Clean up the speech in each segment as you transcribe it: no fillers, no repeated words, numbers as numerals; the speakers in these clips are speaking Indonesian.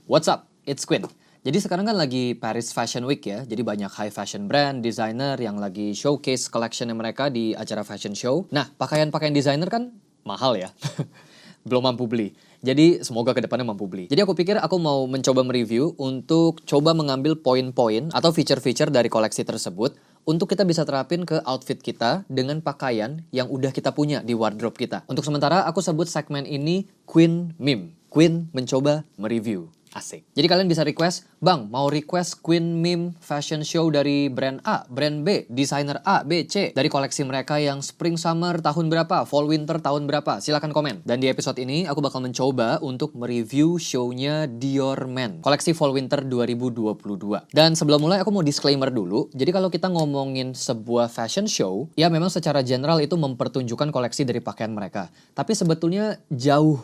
What's up? It's Quinn. Jadi sekarang kan lagi Paris Fashion Week ya, jadi banyak high fashion brand, designer yang lagi showcase collectionnya mereka di acara fashion show. Nah, pakaian-pakaian designer kan mahal ya, belum mampu beli. Jadi semoga kedepannya mampu beli. Jadi aku pikir aku mau mencoba mereview untuk coba mengambil poin-poin atau feature-feature dari koleksi tersebut untuk kita bisa terapin ke outfit kita dengan pakaian yang udah kita punya di wardrobe kita. Untuk sementara aku sebut segmen ini Quinn Meme. Quinn mencoba mereview. Asik. Jadi kalian bisa request, Bang, mau request Quinn Meme fashion show dari brand A, brand B, designer A, B, C, dari koleksi mereka yang spring summer tahun berapa, fall winter tahun berapa, silakan komen. Dan di episode ini aku bakal mencoba untuk mereview show-nya Dior Men, koleksi fall winter 2022. Dan sebelum mulai aku mau disclaimer dulu, jadi kalau kita ngomongin sebuah fashion show, ya memang secara general itu mempertunjukkan koleksi dari pakaian mereka. Tapi sebetulnya jauh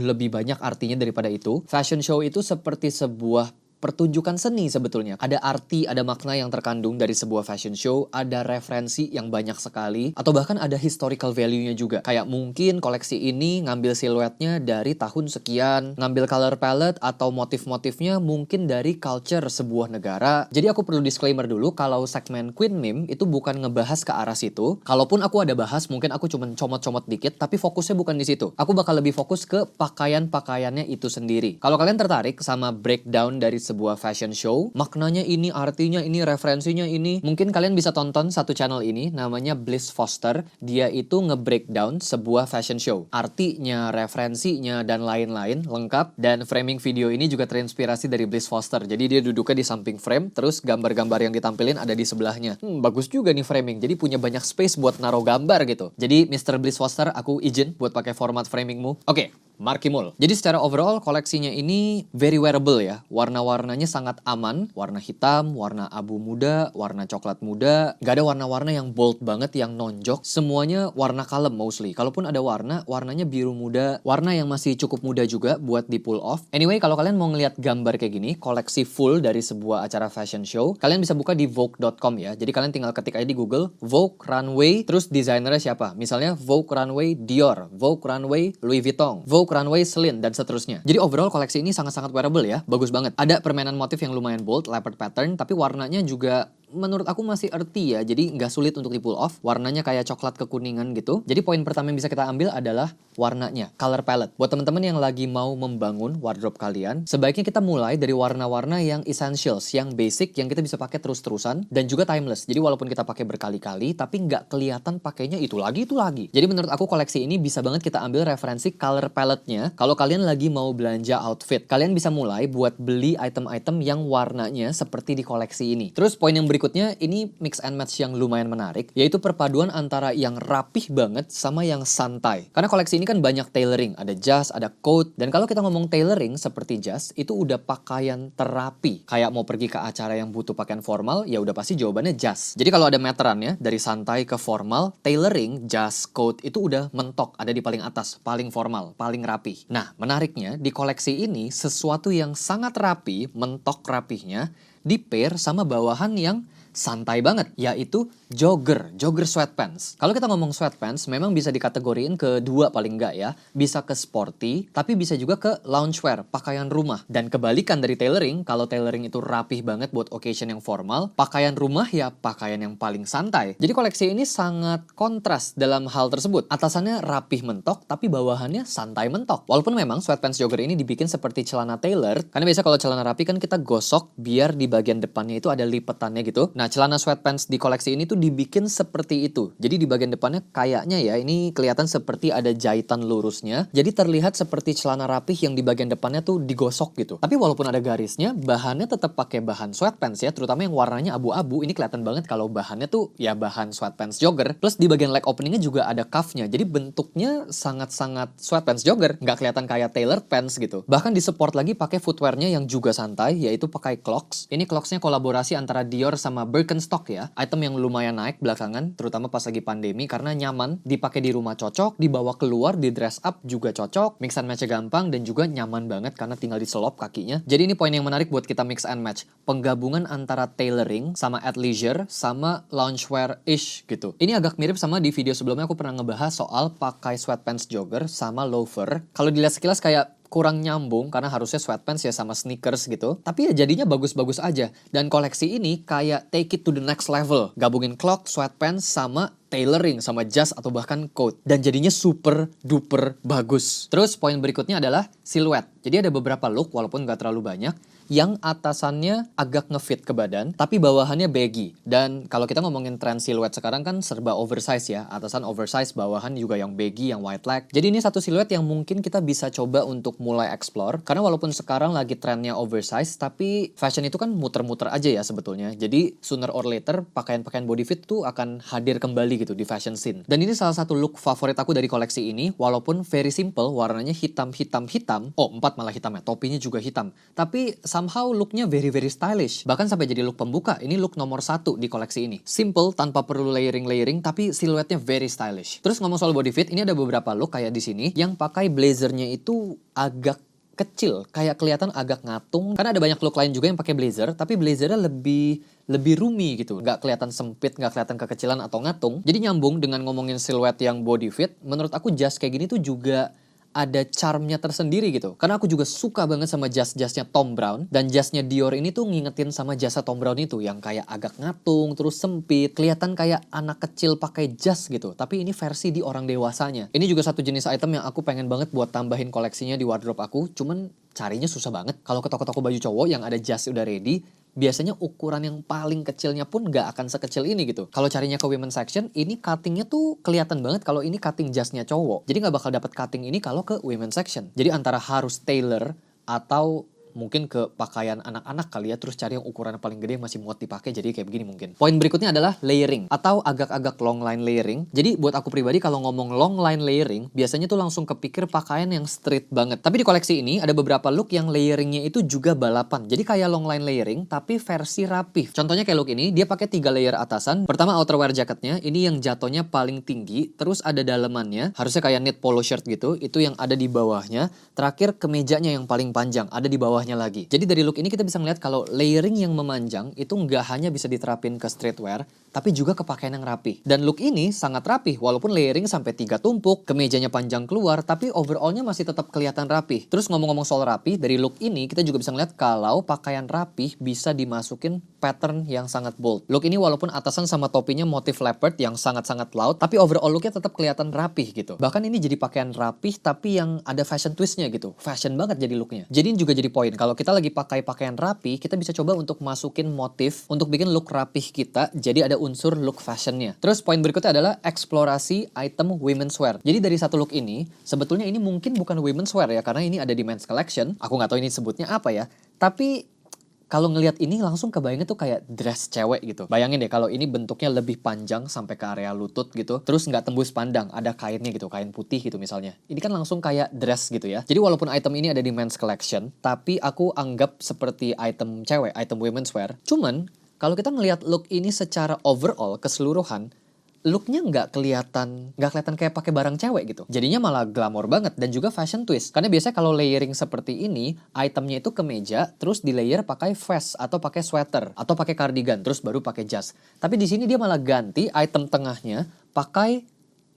lebih banyak artinya daripada itu. Fashion show itu seperti sebuah pertunjukan seni sebetulnya. Ada arti, ada makna yang terkandung dari sebuah fashion show, ada referensi yang banyak sekali, atau bahkan ada historical value-nya juga. Kayak mungkin koleksi ini ngambil siluetnya dari tahun sekian, ngambil color palette atau motif-motifnya mungkin dari culture sebuah negara. Jadi aku perlu disclaimer dulu kalau segmen Quinn Meme itu bukan ngebahas ke arah situ. Kalaupun aku ada bahas, mungkin aku cuma comot-comot dikit, tapi fokusnya bukan di situ. Aku bakal lebih fokus ke pakaian-pakaiannya itu sendiri. Kalau kalian tertarik sama breakdown dari sebuah fashion show, maknanya ini, artinya ini, referensinya ini, mungkin kalian bisa tonton satu channel ini, namanya Bliss Foster. Dia itu nge-breakdown sebuah fashion show. Artinya, referensinya, dan lain-lain, lengkap. Dan framing video ini juga terinspirasi dari Bliss Foster. Jadi dia duduknya di samping frame, terus gambar-gambar yang ditampilin ada di sebelahnya. Bagus juga nih framing, jadi punya banyak space buat naruh gambar gitu. Jadi Mr. Bliss Foster, aku izin buat pakai format framingmu. Oke. Markimul. Jadi secara overall koleksinya ini very wearable ya. Warna-warnanya sangat aman. Warna hitam, warna abu muda, warna coklat muda. Gak ada warna-warna yang bold banget, yang nonjok. Semuanya warna kalem mostly. Kalaupun ada warna, warnanya biru muda. Warna yang masih cukup muda juga buat di pull off. Anyway, kalau kalian mau ngeliat gambar kayak gini, koleksi full dari sebuah acara fashion show, kalian bisa buka di Vogue.com ya. Jadi kalian tinggal ketik aja di Google, Vogue Runway, terus desainernya siapa. Misalnya Vogue Runway Dior, Vogue Runway Louis Vuitton, Vogue Runway Celine, dan seterusnya. Jadi overall koleksi ini sangat-sangat wearable ya, bagus banget. Ada permainan motif yang lumayan bold, leopard pattern, tapi warnanya juga menurut aku masih earthy ya, jadi nggak sulit untuk di pull off. Warnanya kayak coklat kekuningan gitu. Jadi poin pertama yang bisa kita ambil adalah warnanya, color palette. Buat teman-teman yang lagi mau membangun wardrobe kalian, sebaiknya kita mulai dari warna-warna yang essentials, yang basic, yang kita bisa pakai terus-terusan, dan juga timeless. Jadi walaupun kita pakai berkali-kali, tapi nggak kelihatan pakainya itu lagi. Jadi menurut aku koleksi ini bisa banget kita ambil referensi color palette-nya. Kalau kalian lagi mau belanja outfit, kalian bisa mulai buat beli item-item yang warnanya seperti di koleksi ini. Terus poin yang berikutnya, ini mix and match yang lumayan menarik, yaitu perpaduan antara yang rapih banget sama yang santai. Karena koleksi ini kan banyak tailoring, ada jas, ada coat, dan kalau kita ngomong tailoring seperti jas, itu udah pakaian terapi. Kayak mau pergi ke acara yang butuh pakaian formal, ya udah pasti jawabannya jas. Jadi kalau ada meterannya, dari santai ke formal, tailoring, jas, coat, itu udah mentok, ada di paling atas, paling formal, paling rapi. Nah, menariknya, di koleksi ini, sesuatu yang sangat rapi, mentok rapihnya, di-pair sama bawahan yang santai banget, yaitu jogger sweatpants. Kalau kita ngomong sweatpants, memang bisa dikategoriin ke dua paling enggak ya. Bisa ke sporty, tapi bisa juga ke loungewear, pakaian rumah. Dan kebalikan dari tailoring, kalau tailoring itu rapih banget buat occasion yang formal, pakaian rumah ya pakaian yang paling santai. Jadi koleksi ini sangat kontras dalam hal tersebut. Atasannya rapih mentok, tapi bawahannya santai mentok. Walaupun memang sweatpants jogger ini dibikin seperti celana tailor, karena biasa kalau celana rapi kan kita gosok biar di bagian depannya itu ada lipetannya gitu. Nah, celana sweatpants di koleksi ini tuh dibikin seperti itu. Jadi di bagian depannya kayaknya ya, ini kelihatan seperti ada jahitan lurusnya. Jadi terlihat seperti celana rapih yang di bagian depannya tuh digosok gitu. Tapi walaupun ada garisnya, bahannya tetap pakai bahan sweatpants ya, terutama yang warnanya abu-abu. Ini kelihatan banget kalau bahannya tuh ya bahan sweatpants jogger. Plus di bagian leg openingnya juga ada cuffnya. Jadi bentuknya sangat-sangat sweatpants jogger. Nggak kelihatan kayak tailored pants gitu. Bahkan di support lagi pakai footwearnya yang juga santai, yaitu pakai clogs. Ini clogsnya kolaborasi antara Dior sama Birkenstock ya, item yang lumayan naik belakangan, terutama pas lagi pandemi karena nyaman, dipakai di rumah cocok, dibawa keluar, di dress up juga cocok, mix and match gampang dan juga nyaman banget karena tinggal diselop kakinya. Jadi ini poin yang menarik buat kita mix and match, penggabungan antara tailoring sama athleisure sama loungewear-ish gitu. Ini agak mirip sama di video sebelumnya aku pernah ngebahas soal pakai sweatpants jogger sama loafer. Kalau dilihat sekilas kayak kurang nyambung karena harusnya sweatpants ya sama sneakers gitu. Tapi ya jadinya bagus-bagus aja. Dan koleksi ini kayak take it to the next level. Gabungin clog, sweatpants, sama tailoring, sama jas atau bahkan coat. Dan jadinya super duper bagus. Terus poin berikutnya adalah siluet. Jadi ada beberapa look walaupun nggak terlalu banyak yang atasannya agak ngefit ke badan, tapi bawahannya baggy. Dan kalau kita ngomongin tren siluet sekarang kan serba oversize ya. Atasan oversize, bawahan juga yang baggy, yang wide leg. Jadi ini satu siluet yang mungkin kita bisa coba untuk mulai explore. Karena walaupun sekarang lagi trennya oversize, tapi fashion itu kan muter-muter aja ya sebetulnya. Jadi sooner or later, pakaian-pakaian body fit tuh akan hadir kembali gitu di fashion scene. Dan ini salah satu look favorit aku dari koleksi ini, walaupun very simple, warnanya hitam. Oh, 4 malah hitam ya, topinya juga hitam. Tapi somehow looknya very stylish. Bahkan sampai jadi look pembuka. Ini look nomor 1 di koleksi ini. Simple, tanpa perlu layering, tapi siluetnya very stylish. Terus ngomong soal body fit, ini ada beberapa look kayak di sini yang pakai blazernya itu agak kecil, kayak kelihatan agak ngatung. Karena ada banyak look lain juga yang pakai blazer, tapi blazernya lebih roomy gitu. Nggak kelihatan sempit, nggak kelihatan kekecilan atau ngatung. Jadi nyambung dengan ngomongin siluet yang body fit, menurut aku jas kayak gini tuh juga ada charmnya tersendiri gitu. Karena aku juga suka banget sama jas-jasnya Thom Browne. Dan jasnya Dior ini tuh ngingetin sama jasa Thom Browne itu. Yang kayak agak ngatung, terus sempit. Kelihatan kayak anak kecil pakai jas gitu. Tapi ini versi di orang dewasanya. Ini juga satu jenis item yang aku pengen banget buat tambahin koleksinya di wardrobe aku. Cuman carinya susah banget. Kalau ke toko-toko baju cowok yang ada jas udah ready, biasanya ukuran yang paling kecilnya pun nggak akan sekecil ini gitu. Kalau carinya ke women section, ini cuttingnya tuh kelihatan banget kalau ini cutting jasnya cowok. Jadi nggak bakal dapet cutting ini kalau ke women section. Jadi antara harus tailor atau mungkin ke pakaian anak-anak kali ya, terus cari yang ukuran paling gede masih muat dipakai, jadi kayak begini mungkin. Poin berikutnya adalah layering atau agak-agak long line layering. Jadi buat aku pribadi kalau ngomong long line layering, biasanya tuh langsung kepikir pakaian yang street banget. Tapi di koleksi ini ada beberapa look yang layeringnya itu juga balapan. Jadi kayak long line layering tapi versi rapih. Contohnya kayak look ini, dia pakai 3 layer atasan. Pertama outerwear jaketnya, ini yang jatuhnya paling tinggi, terus ada dalemannya, harusnya kayak knit polo shirt gitu, itu yang ada di bawahnya. Terakhir kemejanya yang paling panjang, ada di bawahnya lagi. Jadi dari look ini kita bisa ngeliat kalau layering yang memanjang itu nggak hanya bisa diterapin ke streetwear, tapi juga ke pakaian yang rapi. Dan look ini sangat rapi, walaupun layering sampai 3 tumpuk, kemejanya panjang keluar, tapi overallnya masih tetap kelihatan rapi. Terus ngomong-ngomong soal rapi, dari look ini kita juga bisa ngeliat kalau pakaian rapi bisa dimasukin pattern yang sangat bold. Look ini walaupun atasan sama topinya motif leopard yang sangat-sangat loud, tapi overall looknya tetap kelihatan rapih gitu. Bahkan ini jadi pakaian rapih tapi yang ada fashion twistnya gitu. Fashion banget jadi looknya. Jadi ini juga jadi poin. Kalau kita lagi pakai pakaian rapi, kita bisa coba untuk masukin motif untuk bikin look rapih kita, jadi ada unsur look fashionnya. Terus poin berikutnya adalah eksplorasi item women's wear. Jadi dari satu look ini, sebetulnya ini mungkin bukan women's wear ya, karena ini ada di men's collection. Aku nggak tahu ini sebutnya apa ya, tapi kalau ngelihat ini langsung kebayangnya tuh kayak dress cewek gitu. Bayangin deh kalau ini bentuknya lebih panjang sampai ke area lutut gitu. Terus nggak tembus pandang, ada kainnya gitu, kain putih gitu misalnya. Ini kan langsung kayak dress gitu ya. Jadi walaupun item ini ada di men's collection, tapi aku anggap seperti item cewek, item women's wear. Cuman kalau kita ngelihat look ini secara overall keseluruhan, looknya nggak kelihatan kayak pakai barang cewek gitu. Jadinya malah glamor banget dan juga fashion twist. Karena biasanya kalau layering seperti ini, itemnya itu kemeja, terus di layer pakai vest atau pakai sweater atau pakai cardigan, terus baru pakai jas. Tapi di sini dia malah ganti item tengahnya pakai,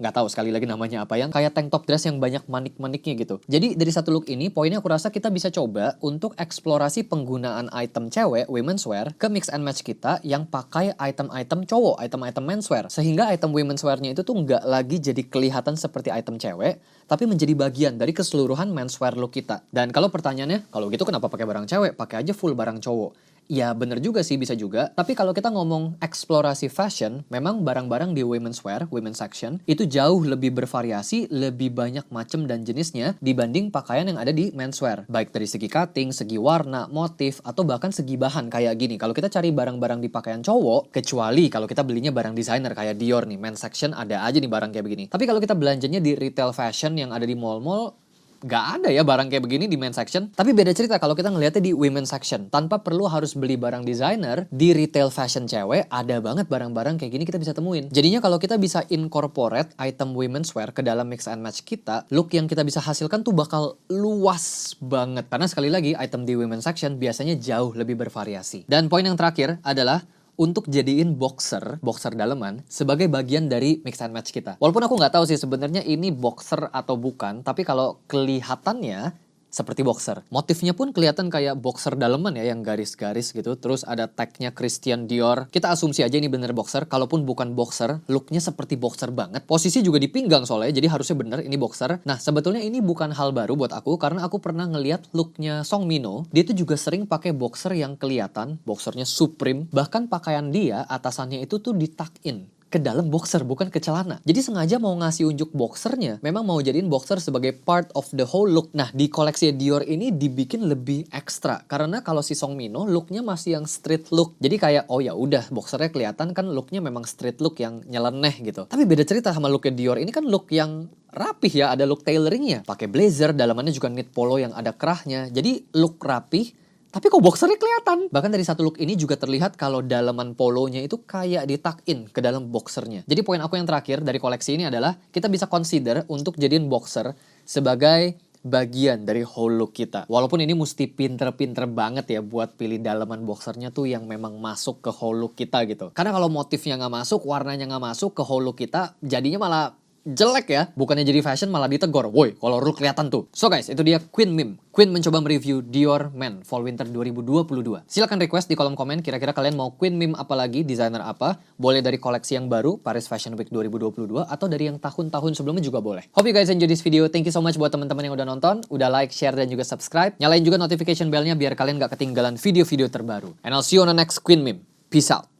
nggak tahu sekali lagi namanya apa, yang kayak tank top dress yang banyak manik-maniknya gitu. Jadi dari satu look ini, poinnya aku rasa kita bisa coba untuk eksplorasi penggunaan item cewek, women's wear, ke mix and match kita yang pakai item-item cowok, item-item menswear. Sehingga item women's wear-nya itu tuh nggak lagi jadi kelihatan seperti item cewek, tapi menjadi bagian dari keseluruhan menswear look kita. Dan kalau pertanyaannya, kalau gitu kenapa pakai barang cewek? Pakai aja full barang cowok. Ya bener juga sih, bisa juga. Tapi kalau kita ngomong eksplorasi fashion, memang barang-barang di women's wear, women's section, itu jauh lebih bervariasi, lebih banyak macam dan jenisnya dibanding pakaian yang ada di menswear. Baik dari segi cutting, segi warna, motif, atau bahkan segi bahan kayak gini. Kalau kita cari barang-barang di pakaian cowok, kecuali kalau kita belinya barang desainer kayak Dior nih, men's section ada aja nih barang kayak begini. Tapi kalau kita belanjanya di retail fashion yang ada di mall-mall, nggak ada ya barang kayak begini di men's section. Tapi beda cerita kalau kita ngeliatnya di women's section. Tanpa perlu harus beli barang designer, di retail fashion cewek ada banget barang-barang kayak gini kita bisa temuin. Jadinya kalau kita bisa incorporate item women's wear ke dalam mix and match kita, look yang kita bisa hasilkan tuh bakal luas banget. Karena sekali lagi item di women's section biasanya jauh lebih bervariasi. Dan poin yang terakhir adalah untuk jadiin boxer daleman sebagai bagian dari mix and match kita. Walaupun aku nggak tahu sih sebenarnya ini boxer atau bukan, tapi kalau kelihatannya seperti boxer. Motifnya pun kelihatan kayak boxer daleman ya, yang garis-garis gitu. Terus ada tagnya Christian Dior. Kita asumsi aja ini bener boxer. Kalaupun bukan boxer, looknya seperti boxer banget. Posisi juga di pinggang soalnya, jadi harusnya bener ini boxer. Nah, sebetulnya ini bukan hal baru buat aku, karena aku pernah ngeliat looknya Song Minho. Dia tuh juga sering pakai boxer yang kelihatan, boxernya Supreme. Bahkan pakaian dia, atasannya itu tuh di tuck in ke dalam boxer, bukan ke celana. Jadi sengaja mau ngasih unjuk boxernya, memang mau jadiin boxer sebagai part of the whole look. Nah, di koleksi Dior ini dibikin lebih ekstra, karena kalau si Song Minho looknya masih yang street look. Jadi kayak, oh ya udah, boxernya kelihatan kan looknya memang street look yang nyeleneh gitu. Tapi beda cerita sama looknya Dior, ini kan look yang rapih ya, ada look tailoringnya. Pakai blazer, dalamannya juga knit polo yang ada kerahnya. Jadi look rapih, tapi kok boxernya kelihatan? Bahkan dari satu look ini juga terlihat kalau dalaman polonya itu kayak di tuck in ke dalam boxernya. Jadi poin aku yang terakhir dari koleksi ini adalah kita bisa consider untuk jadiin boxer sebagai bagian dari whole look kita. Walaupun ini mesti pinter-pinter banget ya buat pilih dalaman boxernya tuh yang memang masuk ke whole look kita gitu. Karena kalau motifnya nggak masuk, warnanya nggak masuk ke whole look kita, jadinya malah jelek ya. Bukannya jadi fashion malah ditegor. Woi, kalau lu kelihatan tuh. So guys, itu dia Queen Mim. Queen mencoba mereview Dior Men Fall Winter 2022. Silahkan request di kolom komen kira-kira kalian mau Queen Mim apa lagi, desainer apa. Boleh dari koleksi yang baru, Paris Fashion Week 2022, atau dari yang tahun-tahun sebelumnya juga boleh. Hope you guys enjoy this video. Thank you so much buat teman-teman yang udah nonton. Udah like, share, dan juga subscribe. Nyalain juga notification bellnya biar kalian gak ketinggalan video-video terbaru. And I'll see you on the next Queen Mim. Peace out.